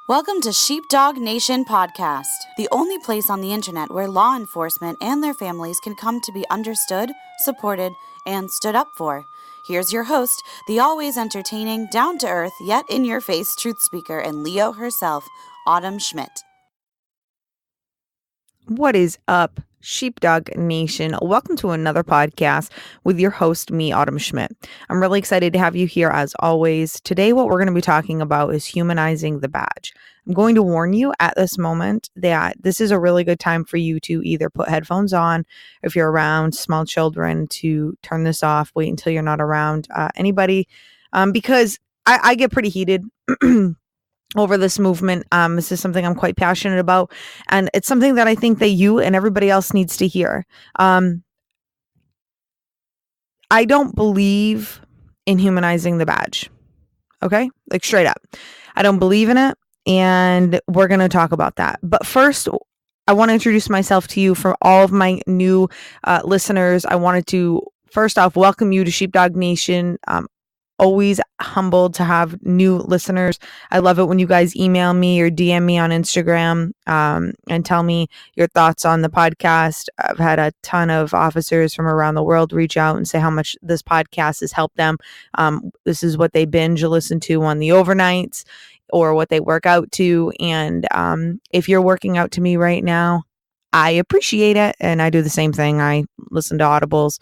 Welcome to Sheepdog Nation Podcast, the only place on the internet where law enforcement and their families can come to be understood, supported, and stood up for. Here's your host, the always entertaining, down-to-earth, yet in-your-face truth speaker and Leo herself, Autumn Schmidt. What is up, Sheepdog Nation? Welcome to another podcast with your host, me, Autumn Schmidt. I'm really excited to have you here as always. Today, what we're going to be talking about is humanizing the badge. I'm going to warn you at this moment that this is a really good time for you to either put headphones on, if you're around small children, to turn this off, wait until you're not around anybody, because I get pretty heated over this movement. This is something I'm quite passionate about, and it's something that I think that you and everybody else needs to hear. I don't believe in humanizing the badge. Okay? Like straight up. I don't believe in it, and we're going to talk about that. But first, I want to introduce myself to you. For all of my new listeners, I wanted to first off welcome you to Sheepdog Nation. Always humbled to have new listeners. I love it when you guys email me or DM me on Instagram and tell me your thoughts on the podcast. I've had a ton of officers from around the world reach out and say how much this podcast has helped them. This is what they binge listen to on the overnights or what they work out to. And if you're working out to me right now, I appreciate it. And I do the same thing. I listen to audibles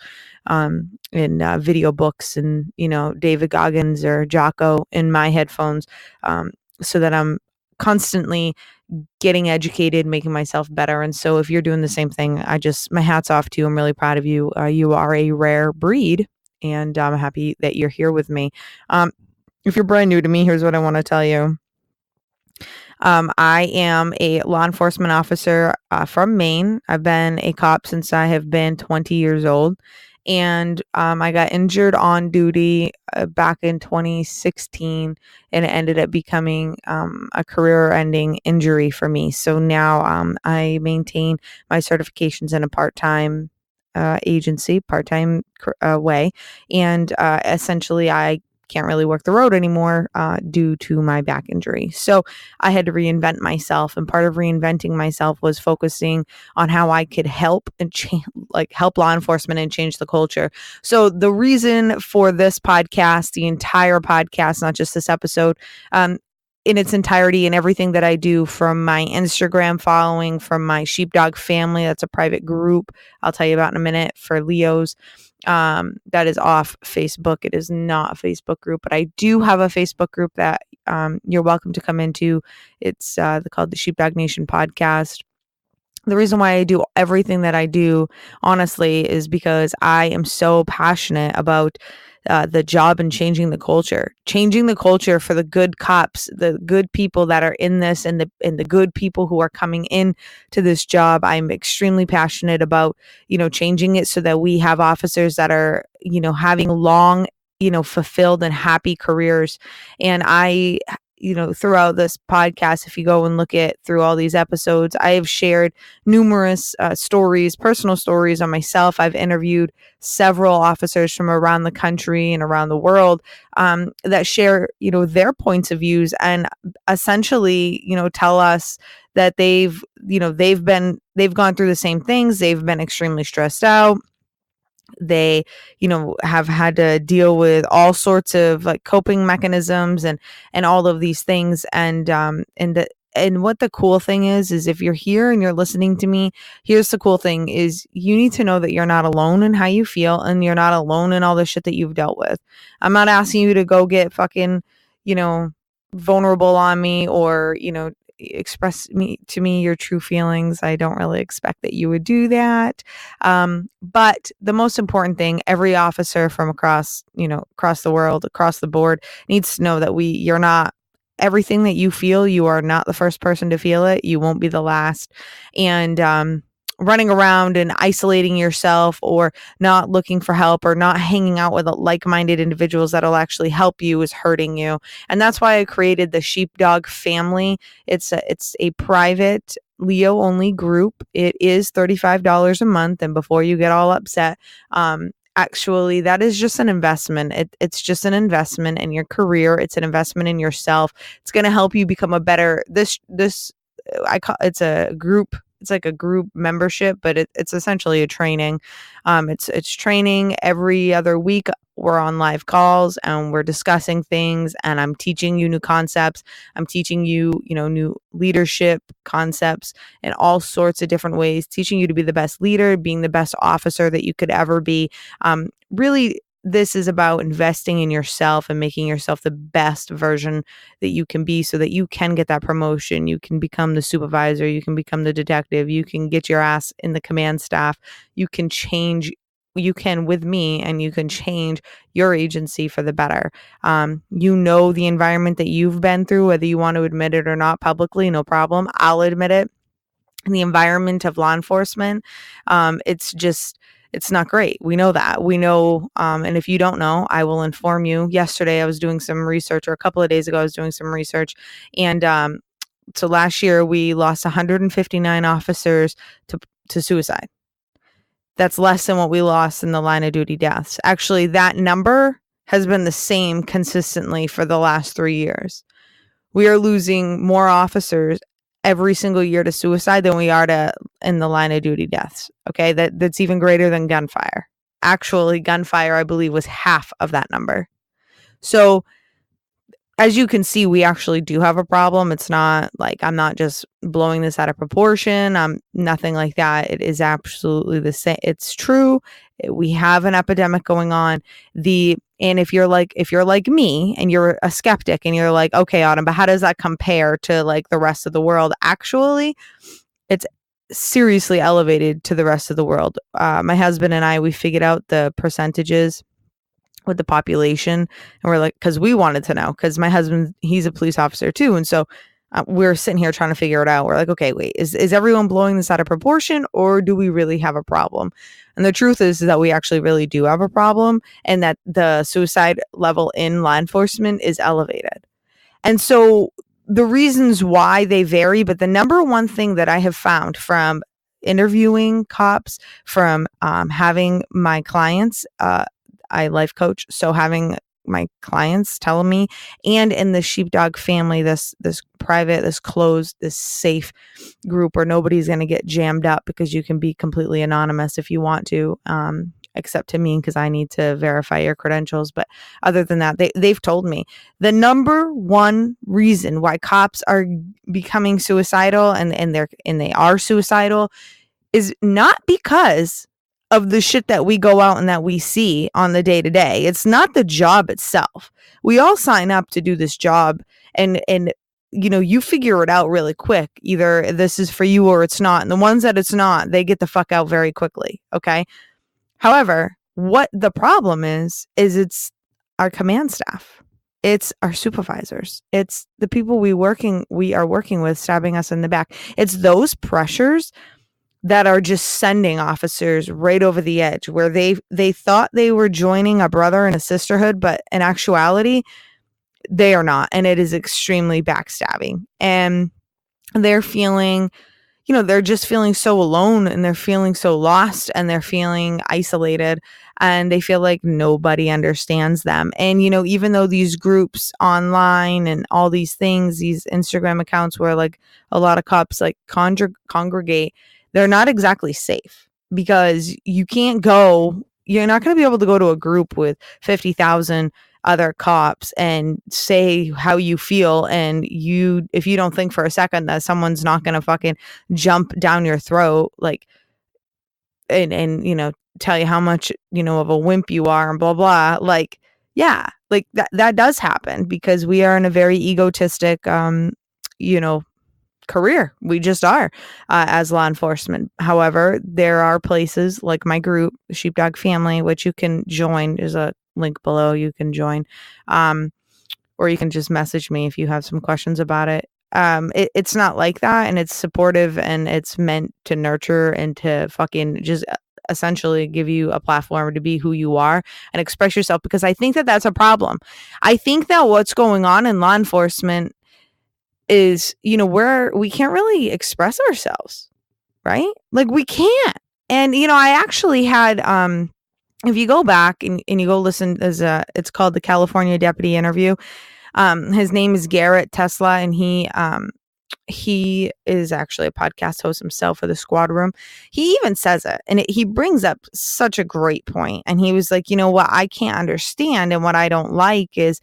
in video books and, David Goggins or Jocko in my headphones, so that I'm constantly getting educated, making myself better. And so if you're doing the same thing, my hat's off to you. I'm really proud of you. You are a rare breed, and I'm happy that you're here with me. If you're brand new to me, here's what I want to tell you. I am a law enforcement officer from Maine. I've been a cop since I have been 20 years old. And I got injured on duty back in 2016, and it ended up becoming a career-ending injury for me. So now I maintain my certifications in a part-time agency, part-time way. And essentially, I can't really work the road anymore due to my back injury. So I had to reinvent myself, and part of reinventing myself was focusing on how I could help and help law enforcement and change the culture. So the reason for this podcast, the entire podcast, not just this episode, in its entirety, and everything that I do, from my Instagram following, from my Sheepdog Family, that's a private group I'll tell you about in a minute for Leos, that is off Facebook. It is not a Facebook group, but I do have a Facebook group that you're welcome to come into. It's called the Sheepdog Nation Podcast. The reason why I do everything that I do, honestly, is because I am so passionate about the job and changing the culture for the good cops, the good people that are in this, and the good people who are coming in to this job. I'm extremely passionate about, changing it so that we have officers that are, having long, fulfilled and happy careers. And I, throughout this podcast, if you go and look at through all these episodes, I have shared numerous stories, personal stories on myself. I've interviewed several officers from around the country and around the world that share, their points of views, and essentially, tell us that they've gone through the same things. They've been extremely stressed out. They, have had to deal with all sorts of coping mechanisms and all of these things. And what the cool thing is if you're here and you're listening to me, here's the cool thing is you need to know that you're not alone in how you feel, and you're not alone in all the shit that you've dealt with. I'm not asking you to go get fucking, vulnerable on me or, express to me your true feelings. I don't really expect that you would do that. But the most important thing, every officer from across the world, across the board, needs to know that you're not everything that you feel. You are not the first person to feel it. You won't be the last. And running around and isolating yourself, or not looking for help, or not hanging out with like-minded individuals that'll actually help you, is hurting you. And that's why I created the Sheepdog Family. It's a private Leo only group. It is $35 a month. And before you get all upset, actually, that is just an investment. It's just an investment in your career. It's an investment in yourself. It's going to help you become a better, it's a group. It's like a group membership, but it's essentially a training. It's training every other week. We're on live calls and we're discussing things, and I'm teaching you new concepts. I'm teaching you, new leadership concepts in all sorts of different ways, teaching you to be the best leader, being the best officer that you could ever be. Really, this is about investing in yourself and making yourself the best version that you can be so that you can get that promotion. You can become the supervisor. You can become the detective. You can get your ass in the command staff. You can change. You can with me, and you can change your agency for the better. The environment that you've been through, whether you want to admit it or not publicly, no problem. I'll admit it. The environment of law enforcement, it's not great. We know that. We know, and if you don't know, I will inform you. Yesterday, I was doing some research, or a couple of days ago, I was doing some research, and so last year we lost 159 officers to suicide. That's less than what we lost in the line of duty deaths. Actually, that number has been the same consistently for the last 3 years. We are losing more officers every single year to suicide than we are in the line of duty deaths. Okay, that's even greater than gunfire. Actually, gunfire, I believe, was half of that number. So as you can see, we actually do have a problem. It's not like I'm not just blowing this out of proportion. I'm nothing like that. It is absolutely the same. It's true. We have an epidemic going on. And if you're like me and you're a skeptic and you're like, okay, Autumn, but how does that compare to like the rest of the world? Actually, it's seriously elevated to the rest of the world. My husband and I, we figured out the percentages with the population, and we're like, because we wanted to know, because my husband, he's a police officer too, and so we're sitting here trying to figure it out. We're like, okay, wait, is everyone blowing this out of proportion, or do we really have a problem? And the truth is that we actually really do have a problem, and that the suicide level in law enforcement is elevated. And so the reasons why they vary, but the number one thing that I have found from interviewing cops, from having my clients, I life coach, so having my clients telling me, and in the Sheepdog Family, this private, this closed, this safe group where nobody's going to get jammed up, because you can be completely anonymous if you want to, except to me, because I need to verify your credentials. But other than that, they've told me the number one reason why cops are becoming suicidal and they are suicidal is not because of the shit that we go out and that we see on the day to day. It's not the job itself. We all sign up to do this job, and you figure it out really quick. Either this is for you or it's not. And the ones that it's not, they get the fuck out very quickly. Okay. However, what the problem is it's our command staff. It's our supervisors. It's the people we are working with stabbing us in the back. It's those pressures that are just sending officers right over the edge, where they thought they were joining a brother and a sisterhood, but in actuality, they are not. And it is extremely backstabbing. And they're feeling, they're just feeling so alone, and they're feeling so lost, and they're feeling isolated, and they feel like nobody understands them. And, even though these groups online and all these things, these Instagram accounts where like a lot of cops like congregate, they're not exactly safe, because you're not going to be able to go to a group with 50,000 other cops and say how you feel. And if you don't think for a second that someone's not going to fucking jump down your throat, like, and tell you how much, of a wimp you are and blah, blah. Like, yeah, like that does happen, because we are in a very egotistic, career. We just are, as law enforcement. However, there are places like my group, the Sheepdog Family, which you can join. There's a link below. You can join, or you can just message me if you have some questions about it. It's not like that, and it's supportive, and it's meant to nurture and to fucking just essentially give you a platform to be who you are and express yourself, because I think that that's a problem. I think that what's going on in law enforcement is, where we can't really express ourselves, right? Like, we can't. And, I actually had if you go back and you go listen, it's called the California Deputy Interview. His name is Garrett Tesla, and he is actually a podcast host himself for the Squad Room. He even says it, and he brings up such a great point. And he was like, what I can't understand and what I don't like is,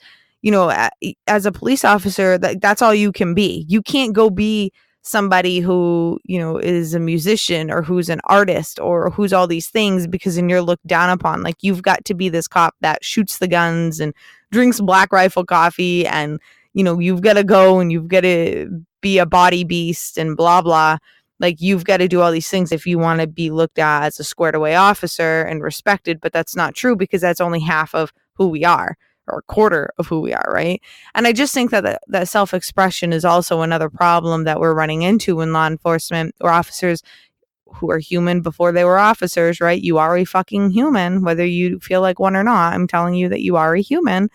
as a police officer, that's all you can be. You can't go be somebody who, is a musician or who's an artist or who's all these things, because then you're looked down upon. Like, you've got to be this cop that shoots the guns and drinks Black Rifle coffee, and you've got to go and you've got to be a body beast and blah blah. Like, you've got to do all these things if you want to be looked at as a squared away officer and respected. But that's not true, because that's only half of who we are, or a quarter of who we are, right? And I just think that self-expression is also another problem that we're running into in law enforcement, or officers who are human before they were officers, right? You are a fucking human, whether you feel like one or not. I'm telling you that you are a human,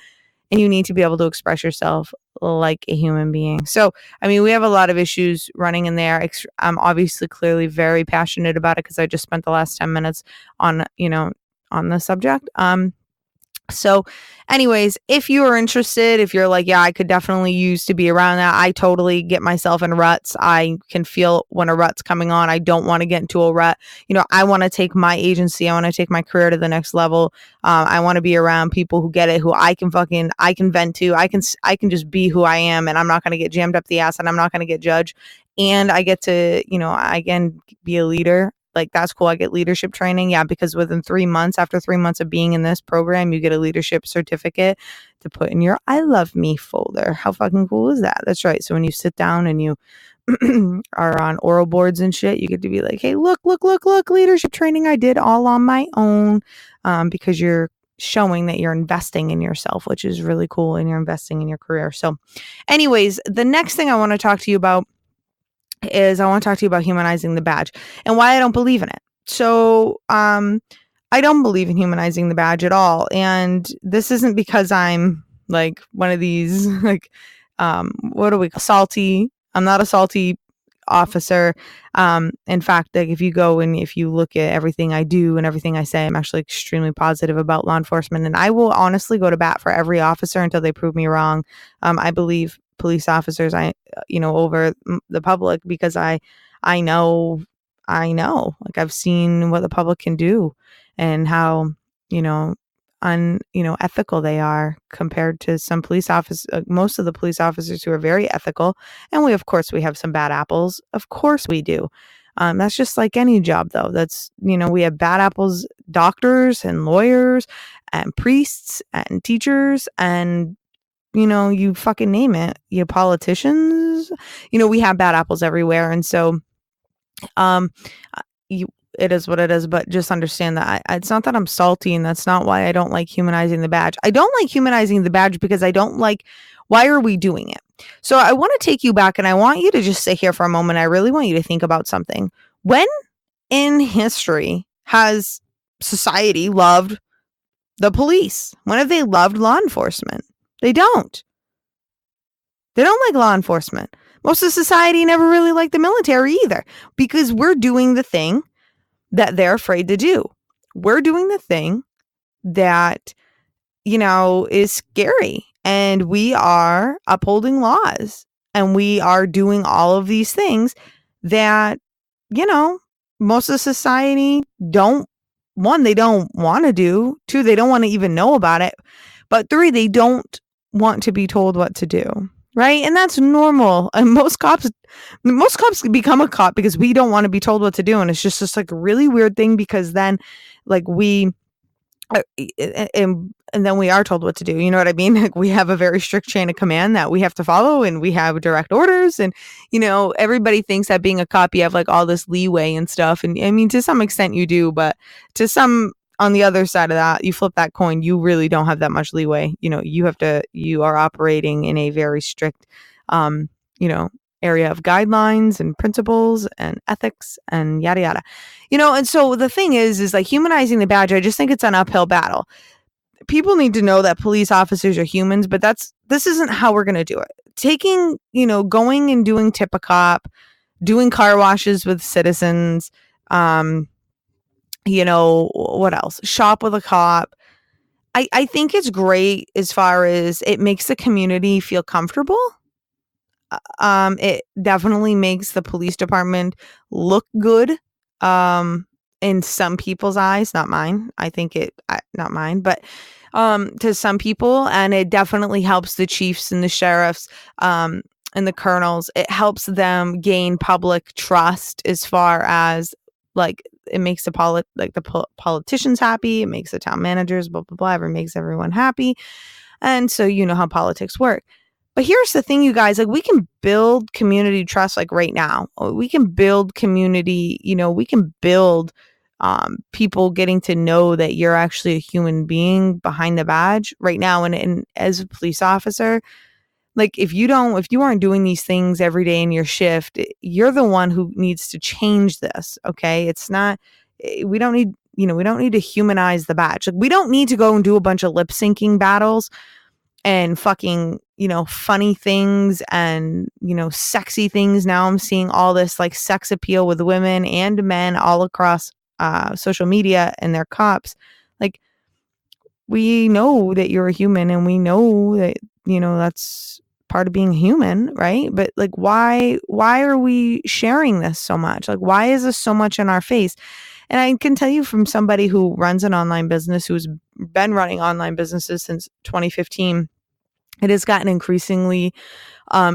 and you need to be able to express yourself like a human being. So, I mean, we have a lot of issues running in there. I'm obviously clearly very passionate about it, because I just spent the last 10 minutes on the subject. So anyways, if you are interested, if you're like, yeah, I could definitely use to be around that. I totally get myself in ruts. I can feel when a rut's coming on. I don't want to get into a rut. I want to take my agency. I want to take my career to the next level. I want to be around people who get it, who I can vent to. I can just be who I am, and I'm not going to get jammed up the ass, and I'm not going to get judged. And I get to, I can be a leader. Like, that's cool. I get leadership training. Yeah, because after 3 months of being in this program, you get a leadership certificate to put in your I love me folder. How fucking cool is that? That's right. So when you sit down and you are on oral boards and shit, you get to be like, hey, look, leadership training I did all on my own, because you're showing that you're investing in yourself, which is really cool, and you're investing in your career. So anyways, the next thing I want to talk to you about is humanizing the badge and why I don't believe in it. So, I don't believe in humanizing the badge at all. And this isn't because I'm like one of these, like, what do we call salty? I'm not a salty officer. In fact, like, if you go and if you look at everything I do and everything I say, I'm actually extremely positive about law enforcement, and I will honestly go to bat for every officer until they prove me wrong. I believe police officers, over the public, because I know, like, I've seen what the public can do and how, ethical they are compared to some police officers, most of the police officers who are very ethical. And we have some bad apples. Of course we do. That's just like any job, though. That's, we have bad apples, doctors and lawyers and priests and teachers and, you fucking name it. You politicians, we have bad apples everywhere. And so, it is what it is, but just understand that it's not that I'm salty, and that's not why I don't like humanizing the badge. I don't like humanizing the badge because I don't like, why are we doing it? So I want to take you back, and I want you to just sit here for a moment. I really want you to think about something. When in history has society loved the police? When have they loved law enforcement? They don't. They don't like law enforcement. Most of society never really liked the military either, because we're doing the thing that they're afraid to do. We're doing the thing that, is scary, and we are upholding laws, and we are doing all of these things that, most of society they don't want to do. 2, they don't want to even know about it. But 3, they don't want to be told what to do. Right. And that's normal. And most cops become a cop because we don't want to be told what to do. And it's just like a really weird thing, because then, like, we and then we are told what to do. You know what I mean? Like, we have a very strict chain of command that we have to follow, and we have direct orders, and, everybody thinks that being a cop, you have like all this leeway and stuff. And I mean, to some extent you do, but to some, on the other side of that, you flip that coin, you really don't have that much leeway. You are operating in a very strict, area of guidelines and principles and ethics and yada, yada, and so the thing is like, humanizing the badge, I just think it's an uphill battle. People need to know that police officers are humans, but this isn't how we're going to do it. Going and doing tip a cop, doing car washes with citizens, What else? Shop with a cop. I think it's great as far as it makes the community feel comfortable. It definitely makes the police department look good. In some people's eyes, not mine. I think not mine, but to some people, and it definitely helps the chiefs and the sheriffs, and the colonels. It helps them gain public trust as far as like it makes the politicians happy. It makes the town managers, blah blah blah. It makes everyone happy, and so you know how politics work. But here's the thing, you guys, like we can build community trust like right now. We can build community, we can build people getting to know that you're actually a human being behind the badge right now. And as a police officer, like if you aren't doing these things every day in your shift, you're the one who needs to change this. Okay. It's not, we don't need, we don't need to humanize the badge. Like we don't need to go and do a bunch of lip syncing battles and fucking, funny things and, sexy things. Now I'm seeing all this like sex appeal with women and men all across social media and their cops. Like we know that you're a human and we know that, that's part of being human, right? But like why are we sharing this so much? Like why is this so much in our face? And I can tell you from somebody who runs an online business, who's been running online businesses since 2015, it has gotten increasingly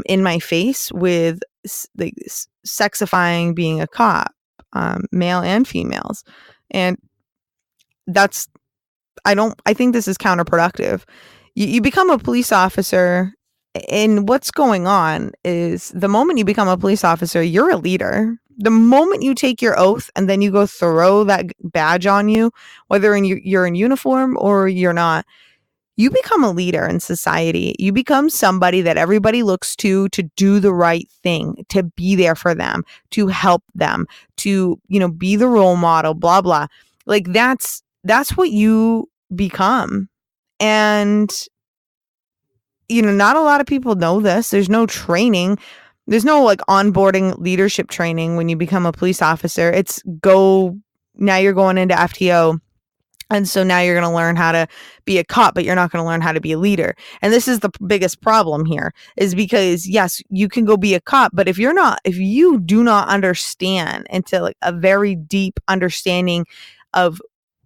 in my face with like sexifying being a cop, male and females. And I think this is counterproductive. You become a police officer, and what's going on is the moment you become a police officer, you're a leader. The moment you take your oath and then you go throw that badge on you, whether you're in uniform or you're not, you become a leader in society. You become somebody that everybody looks to do the right thing, to be there for them, to help them, to, be the role model, blah, blah. Like that's what you become. And, not a lot of people know this. There's no training. There's no like onboarding leadership training when you become a police officer. Now you're going into FTO. And so now you're going to learn how to be a cop, but you're not going to learn how to be a leader. And this is the biggest problem here, is because yes, you can go be a cop, but if you do not understand into like a very deep understanding of,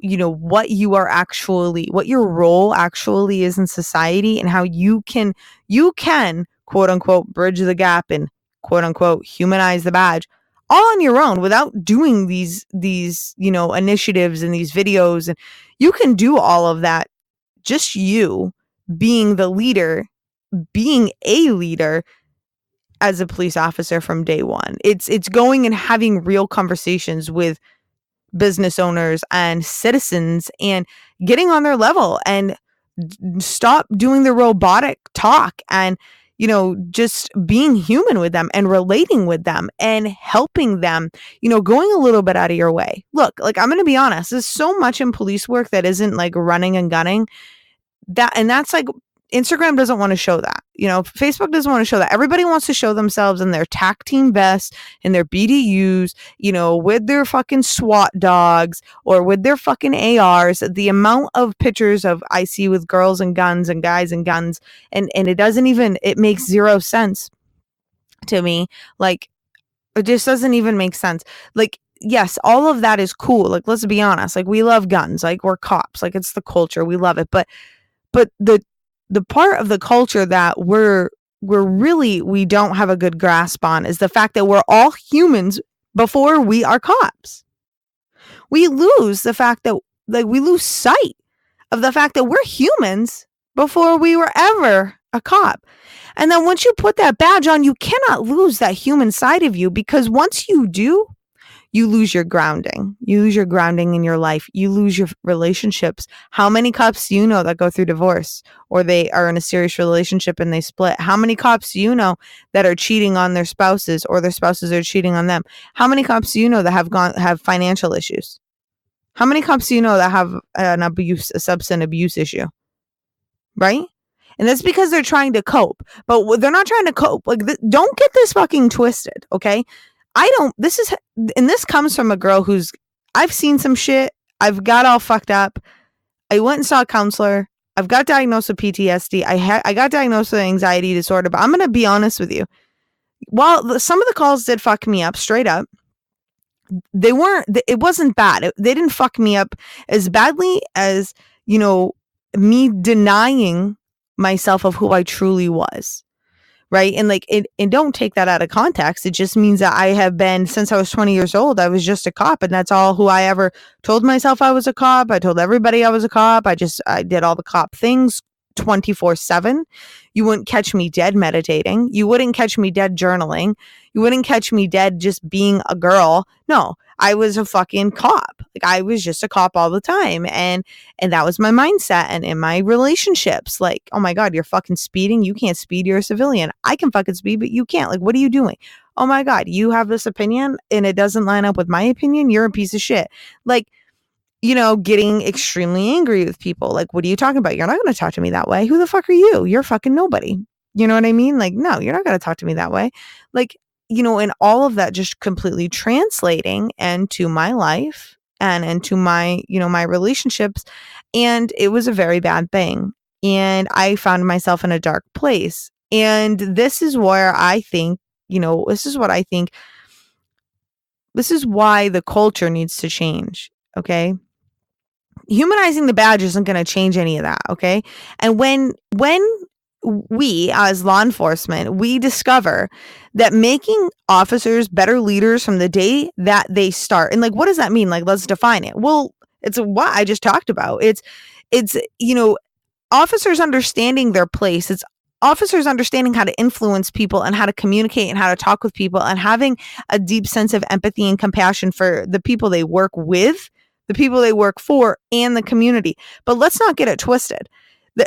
what your role actually is in society and how you can quote unquote bridge the gap and quote unquote humanize the badge all on your own without doing these initiatives and these videos. And you can do all of that, just you being the leader, being a leader as a police officer from day one. It's going and having real conversations with business owners and citizens and getting on their level and stop doing the robotic talk and just being human with them and relating with them and helping them, going a little bit out of your way. Look, like I'm going to be honest, there's so much in police work that isn't like running and gunning, and that's like Instagram doesn't want to show that. Facebook doesn't want to show that. Everybody wants to show themselves in their TAC team vests, in their BDUs, with their fucking SWAT dogs or with their fucking ARs. The amount of pictures I see with girls and guns and guys and guns, and it makes zero sense to me. Like, it just doesn't even make sense. Like, yes, all of that is cool. Like, let's be honest. Like, we love guns. Like, we're cops. Like, it's the culture. We love it. But the part of the culture that we don't have a good grasp on is the fact that we're all humans before we are cops. We lose the fact that we lose sight of the fact that we're humans before we were ever a cop. And then once you put that badge on, you cannot lose that human side of you, because once you do, you lose your grounding. You lose your grounding in your life. You lose your relationships. How many cops do you know that go through divorce, or they are in a serious relationship and they split? How many cops do you know that are cheating on their spouses, or their spouses are cheating on them? How many cops do you know that have financial issues? How many cops do you know that have a substance abuse issue? Right? And that's because they're trying to cope, but they're not trying to cope. Like, don't get this fucking twisted. Okay. This comes from a girl I've seen some shit I've got all fucked up. I went and saw a counselor. I've got diagnosed with PTSD. I got diagnosed with anxiety disorder, but I'm going to be honest with you. While some of the calls did fuck me up straight up, it wasn't bad. They didn't fuck me up as badly as, me denying myself of who I truly was. Right. And and don't take that out of context. It just means that I have been, since I was 20 years old, I was just a cop. And that's all who I ever told myself. I was a cop. I told everybody I was a cop. I did all the cop things 24/7. You wouldn't catch me dead meditating. You wouldn't catch me dead journaling. You wouldn't catch me dead just being a girl. No, I was a fucking cop. I was just a cop all the time. And that was my mindset. And in my relationships, oh my God, you're fucking speeding. You can't speed. You're a civilian. I can fucking speed, but you can't. What are you doing? Oh my God, you have this opinion and it doesn't line up with my opinion. You're a piece of shit. Getting extremely angry with people. What are you talking about? You're not going to talk to me that way. Who the fuck are you? You're fucking nobody. You know what I mean? No, you're not going to talk to me that way. And all of that just completely translating into my life and into my, my relationships. And it was a very bad thing. And I found myself in a dark place. And this is where I think, this is why the culture needs to change. Okay. Humanizing the badge isn't going to change any of that. Okay. And when we as law enforcement, we discover that making officers better leaders from the day that they start, and what does that mean? Let's define it. Well, it's what I just talked about. It's officers understanding their place. It's officers understanding how to influence people and how to communicate and how to talk with people and having a deep sense of empathy and compassion for the people they work with, the people they work for, and the community. But let's not get it twisted. The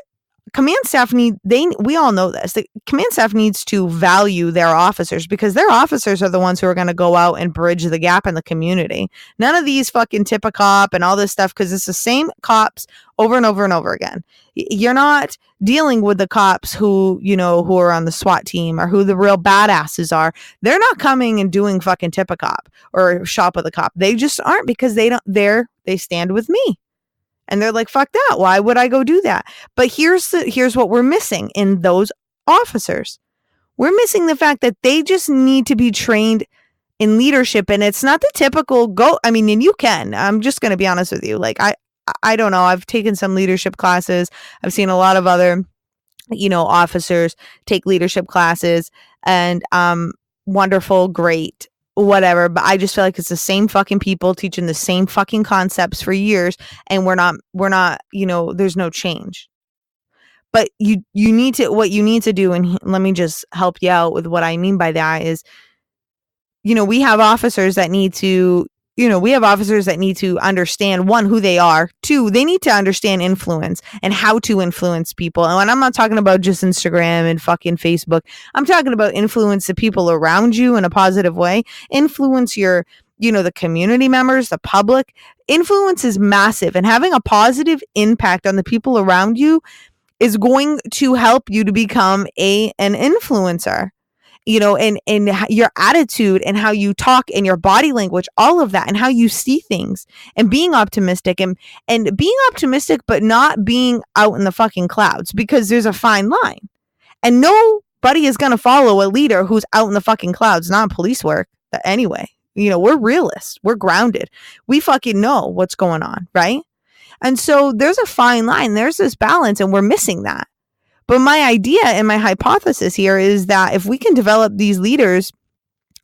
command staff we all know this. The command staff needs to value their officers because their officers are the ones who are going to go out and bridge the gap in the community. None of these fucking tip a cop and all this stuff, because it's the same cops over and over and over again. You're not dealing with the cops who are on the SWAT team or who the real badasses are. They're not coming and doing fucking tip a cop or shop with a cop. They just aren't, because they stand with me. And they're like, fuck that. Why would I go do that? But here's what we're missing in those officers. We're missing the fact that they just need to be trained in leadership. And it's not the typical and you can. I'm just going to be honest with you. I don't know. I've taken some leadership classes. I've seen a lot of other, officers take leadership classes, and wonderful, great, whatever. But I just feel like it's the same fucking people teaching the same fucking concepts for years, and we're not, there's no change. But what you need to do, and let me just help you out with what I mean by that is, we have officers that need to understand, one, who they are. Two, they need to understand influence and how to influence people. And I'm not talking about just Instagram and fucking Facebook. I'm talking about influence the people around you in a positive way. Influence the community members, the public. Influence is massive, and having a positive impact on the people around you is going to help you to become an influencer. And your attitude and how you talk and your body language, all of that, and how you see things, and being optimistic and being optimistic, but not being out in the fucking clouds, because there's a fine line, and nobody is going to follow a leader who's out in the fucking clouds, not police work anyway. We're realists. We're grounded. We fucking know what's going on. Right. And so there's a fine line. There's this balance, and we're missing that. But my idea and my hypothesis here is that if we can develop these leaders,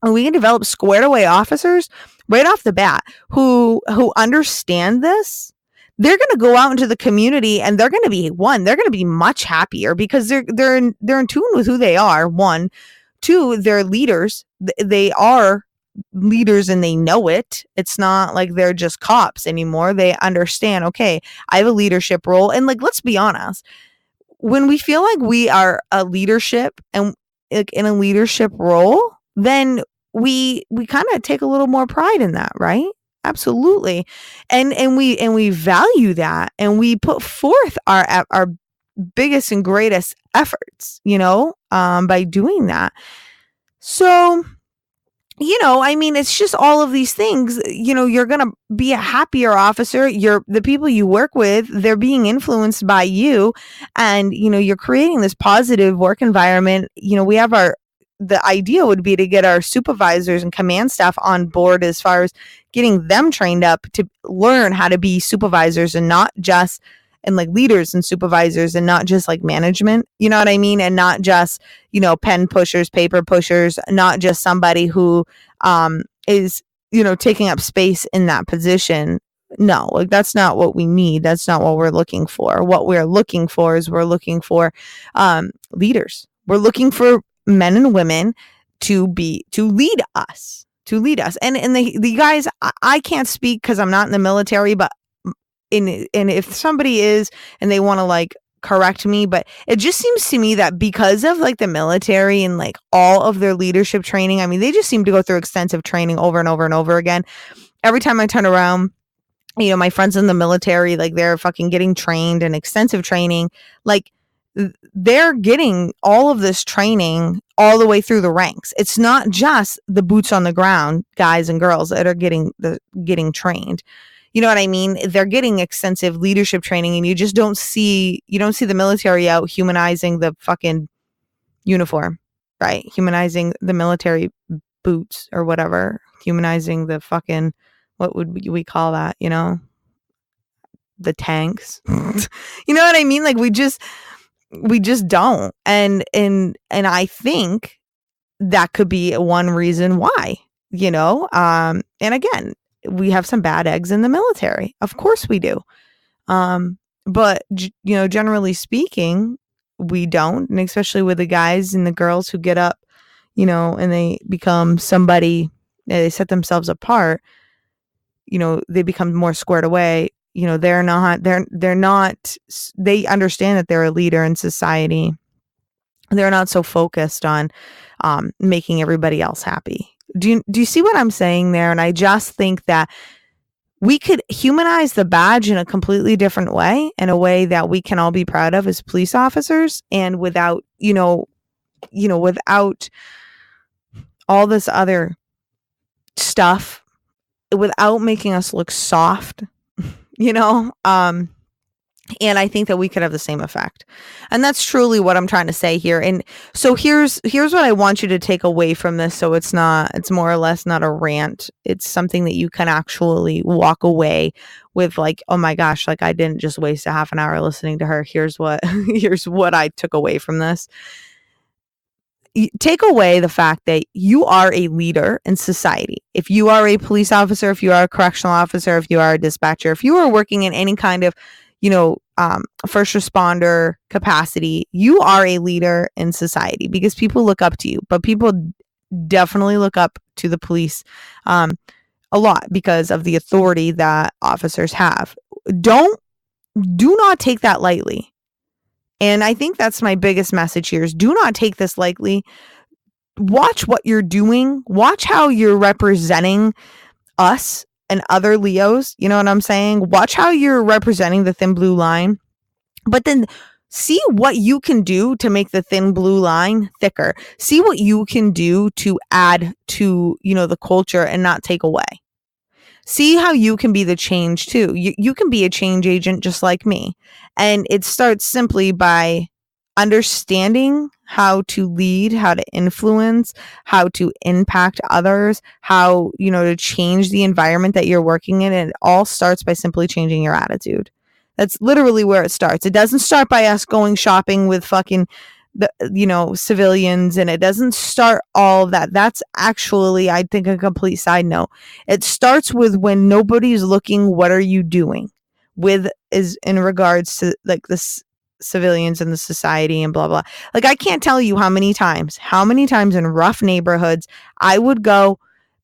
and we can develop squared away officers right off the bat who understand this, they're going to go out into the community, and they're going to be they're going to be much happier, because they're in tune with who they are. One, two, they're leaders. They are leaders, and they know it. It's not like they're just cops anymore. They understand, okay, I have a leadership role. And let's be honest, when we feel like we are a leadership and in a leadership role, then we kind of take a little more pride in that, right? Absolutely. And we value that, and we put forth our biggest and greatest efforts, by doing that. So I mean, it's just all of these things. You're going to be a happier officer. The people you work with, they're being influenced by you. And, you're creating this positive work environment. We have the idea would be to get our supervisors and command staff on board as far as getting them trained up to learn how to be supervisors and not just and like leaders and supervisors and not just like management, you know what I mean? And not just, pen pushers, paper pushers, not just somebody who is, taking up space in that position. No, like that's not what we need. That's not what we're looking for. What we're looking for is we're looking for leaders. We're looking for men and women to lead us. And the guys, I can't speak because I'm not in the military, but and if somebody is and they want to like correct me, but it just seems to me that because of like the military and like all of their leadership training, I mean, they just seem to go through extensive training over and over and over again. Every time I turn around, my friends in the military, like they're fucking getting trained and extensive training. Like they're getting all of this training all the way through the ranks. It's not just the boots on the ground guys and girls that are getting trained. You know what I mean? They're getting extensive leadership training, and you don't see the military out humanizing the fucking uniform, right? Humanizing the military boots or whatever, humanizing the fucking, what would we call that? The tanks. You know what I mean? Like we just don't. And I think that could be one reason why, and again, we have some bad eggs in the military. Of course we do. But generally speaking, we don't. And especially with the guys and the girls who get up, and they become somebody, they set themselves apart, they become more squared away. They understand that they're a leader in society. They're not so focused on making everybody else happy. Do you see what I'm saying there? And I just think that we could humanize the badge in a completely different way, in a way that we can all be proud of as police officers, and without, without all this other stuff, without making us look soft, and I think that we could have the same effect. And that's truly what I'm trying to say here. And so here's what I want you to take away from this. So it's more or less not a rant. It's something that you can actually walk away with, like, oh my gosh, like I didn't just waste a half an hour listening to her. Here's what I took away from this. Take away the fact that you are a leader in society. If you are a police officer, if you are a correctional officer, if you are a dispatcher, if you are working in any kind of, first responder capacity, you are a leader in society because people look up to you. But people definitely look up to the police a lot because of the authority that officers have. Do not take that lightly. And I think that's my biggest message here is do not take this lightly. Watch what you're doing. Watch how you're representing us and other Leos. You know what I'm saying? Watch how you're representing the thin blue line. But then see what you can do to make the thin blue line thicker. See what you can do to add to, the culture and not take away. See how you can be the change too. You can be a change agent just like me. And it starts simply by understanding how to lead, how to influence, how to impact others, how, to change the environment that you're working in. And it all starts by simply changing your attitude. That's literally where it starts. It doesn't start by us going shopping with fucking civilians, and it doesn't start all of that. That's actually, I think, a complete side note. It starts with when nobody's looking, what are you doing is in regards to like this civilians in the society and blah blah. Like I can't tell you how many times in rough neighborhoods I would go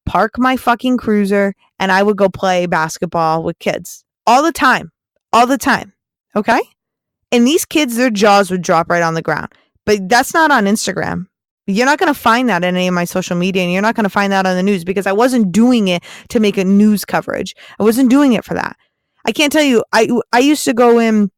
park my fucking cruiser and I would go play basketball with kids all the time. Okay? And these kids, their jaws would drop right on the ground. But that's not on Instagram. You're not going to find that in any of my social media, and you're not going to find that on the news because I wasn't doing it to make a news coverage. I wasn't doing it for that. I can't tell you. I used to go in.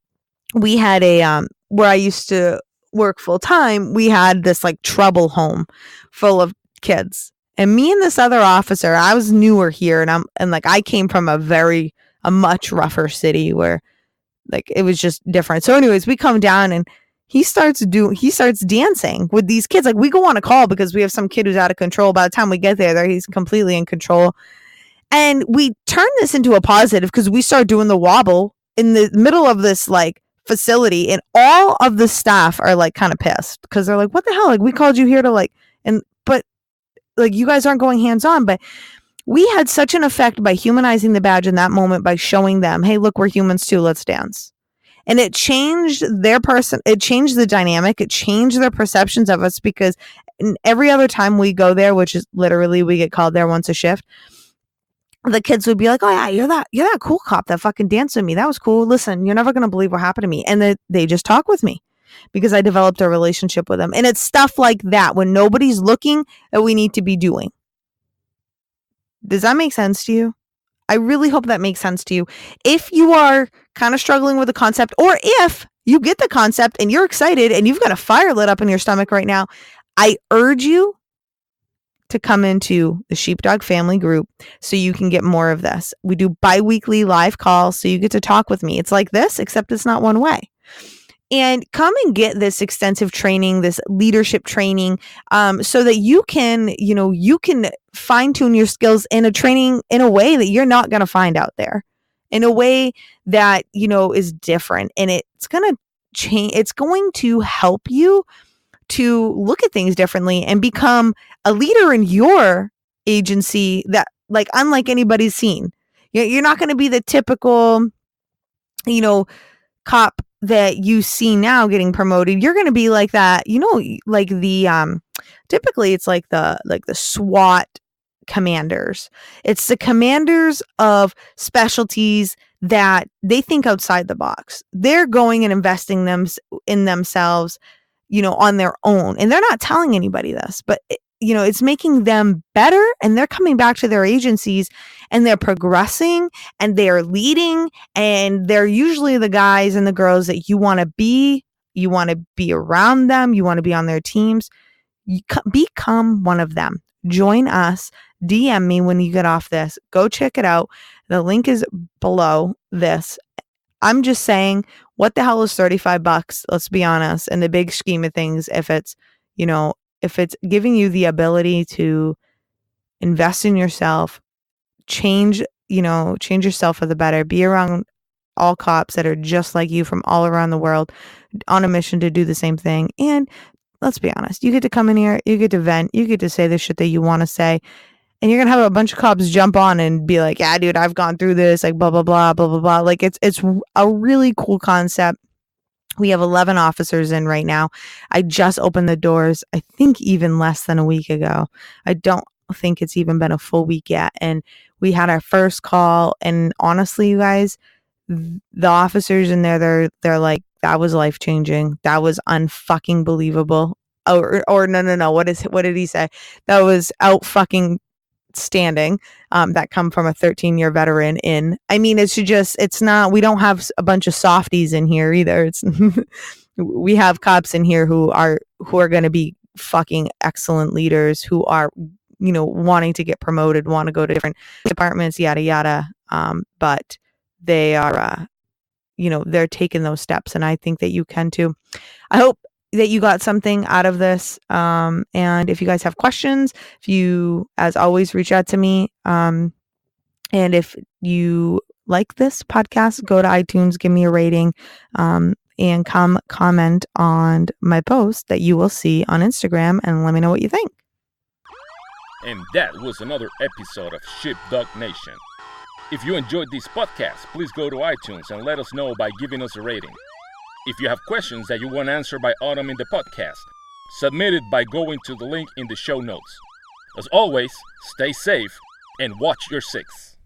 We had a where I used to work full time. We had this like trouble home full of kids, And me and this other officer, I was newer here, and like I came from a much rougher city where like it was just different. So anyways, we come down and he starts dancing with these kids. Like we go on a call because we have some kid who's out of control. By the time we get there, he's completely in control. And we turn this into a positive because we start doing the wobble in the middle of this like facility, and all of the staff are like kind of pissed because they're like, what the hell? Like we called you here to but like you guys aren't going hands on. But we had such an effect by humanizing the badge in that moment by showing them, hey, look, we're humans too. Let's dance. And it changed it changed the dynamic. It changed their perceptions of us because every other time we go there, which is literally we get called there once a shift, the kids would be like, oh yeah, you're that cool cop that fucking danced with me. That was cool. Listen, you're never going to believe what happened to me. And they just talk with me because I developed a relationship with them. And it's stuff like that when nobody's looking that we need to be doing. Does that make sense to you? I really hope that makes sense to you. If you are kind of struggling with the concept, or if you get the concept and you're excited and you've got a fire lit up in your stomach right now, I urge you to come into the Sheepdog Family group so you can get more of this. We do bi-weekly live calls so you get to talk with me. It's like this, except it's not one way. And come and get this extensive training, this leadership training, so that you can fine tune your skills in a way that you're not going to find out there, in a way that, is different. And it's going to change. It's going to help you to look at things differently and become a leader in your agency that like unlike anybody's seen. You're not going to be the typical, cop that you see now getting promoted. You're going to be like that, like the typically it's like the SWAT commanders. It's the commanders of specialties that they think outside the box. They're going and investing in themselves, on their own. And they're not telling anybody this, but it's making them better, and they're coming back to their agencies and they're progressing and they're leading, and they're usually the guys and the girls that you want to be around them. You want to be on their teams. Become one of them. Join us. DM me when you get off this. Go check it out. The link is below this. I'm just saying, what the hell is $35? Let's be honest. In the big scheme of things, if it's giving you the ability to invest in yourself, change yourself for the better, be around all cops that are just like you from all around the world on a mission to do the same thing. And let's be honest, you get to come in here, you get to vent, you get to say the shit that you want to say. And you're going to have a bunch of cops jump on and be like, yeah, dude, I've gone through this, like, blah, blah, blah, blah, blah, blah. Like, it's a really cool concept. We have 11 officers in right now. I just opened the doors, I think even less than a week ago. I don't think it's even been a full week yet. And we had our first call. And honestly, you guys, the officers in there, they're like, that was life changing. That was unfucking believable. Or no. What did he say? That was out fucking standing, that come from a 13-year veteran in. I mean, it's not, we don't have a bunch of softies in here either. It's we have cops in here who are going to be fucking excellent leaders, who are, wanting to get promoted, want to go to different departments, yada, yada. But they are, they're taking those steps. And I think that you can too. I hope that you got something out of this. And if you guys have questions, if you, as always, reach out to me. And if you like this podcast, go to iTunes, give me a rating, and comment on my post that you will see on Instagram, and let me know what you think. And that was another episode of Sheepdog Nation. If you enjoyed this podcast, please go to iTunes and let us know by giving us a rating. If you have questions that you want answered by Autumn in the podcast, submit it by going to the link in the show notes. As always, stay safe and watch your six.